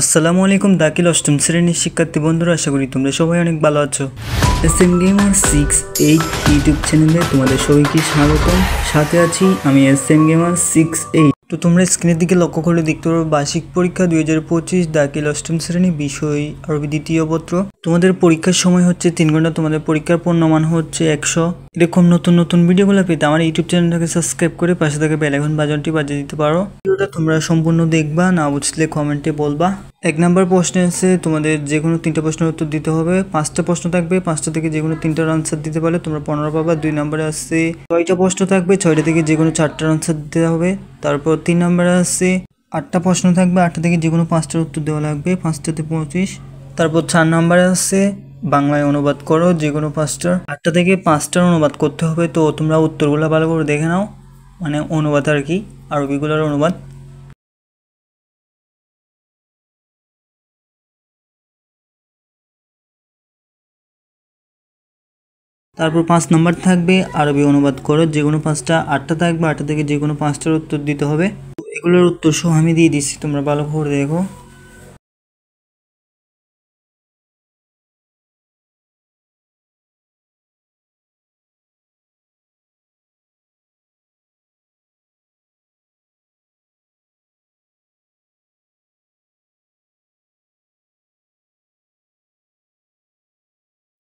আসসালামু আলাইকুম দাখিল অষ্টম শ্রেণীর শিক্ষার্থী বন্ধুরা, আশা করি তোমরা সবাই অনেক ভালো আছো। SM Gamer 68 ইউটিউব চ্যানেলে তোমাদের সবাইকে স্বাগতম। সাথে আছি আমি SM Gamer 68। তো তোমরা স্ক্রিনের দিকে লক্ষ্য করলে দেখতে পারো বার্ষিক পরীক্ষা 2025 দাখিল অষ্টম শ্রেণী, বিষয় আরবি দ্বিতীয় পত্র। তোমাদের পরীক্ষার সময় হচ্ছে 3 ঘন্টা, তোমাদের পরীক্ষার পূর্ণমান হচ্ছে 100। এরকম নতুন নতুন ভিডিওগুলো পেতে আমার ইউটিউব চ্যানেলটাকে সাবস্ক্রাইব করে পাশে থাকা বেল আইকন বাটনটি বাজিয়ে দিতে পারো। ভিডিওটা তোমরা সম্পূর্ণ দেখবা, না বুঝলে কমেন্টে বলবা। 1 নম্বর প্রশ্নে আছে তোমাদের যে কোনো 3টা প্রশ্নের উত্তর দিতে হবে। 5টা প্রশ্ন থাকবে, 5টা থেকে যে কোনো 3টার আনসার দিতে পারলে তোমরা 15 পাবা। 2 নম্বরে আছে 6টা প্রশ্ন থাকবে, 6টা থেকে যে কোনো 4টার আনসার দিতে হবে। তারপর 3 নম্বরে আছে 8টা প্রশ্ন থাকবে, 8টা থেকে যে কোনো 5টার উত্তর দেওয়া লাগবে, 5টাতে 25। তারপর 4 নম্বরে আছে বাংলায় অনুবাদ করো যে কোনো 5টার। 8টা থেকে 5টার অনুবাদ করতে হবে। তো তোমরা উত্তরগুলো ভালো করে দেখে নাও, মানে অনুবাদ আর কি, আরবিগুলোর অনুবাদ। তারপর 5 নম্বর থাকবে আরবি অনুবাদ করো যে কোনো 5টা। 8টা থাকবে, 8টা থেকে যে কোনো 5টার উত্তর দিতে হবে। এগুলোর উত্তর সহ আমি দিয়ে দিচ্ছি, তোমরা ভালো করে দেখো।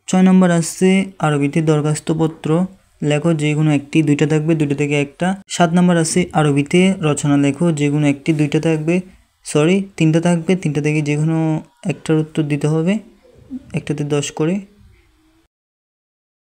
ছয় নম্বর আসছে আরবিতে দরখাস্তপত্র লেখো যে কোনো একটি, 2টা থাকবে, 2টা থেকে একটা। 7 নম্বর আছে আরবিতে রচনা লেখো যে কোনো একটি, 2টা থাকবে, 3টা থাকবে, 3টা থেকে যে কোনো একটার উত্তর দিতে হবে, একটাতে 10 করে।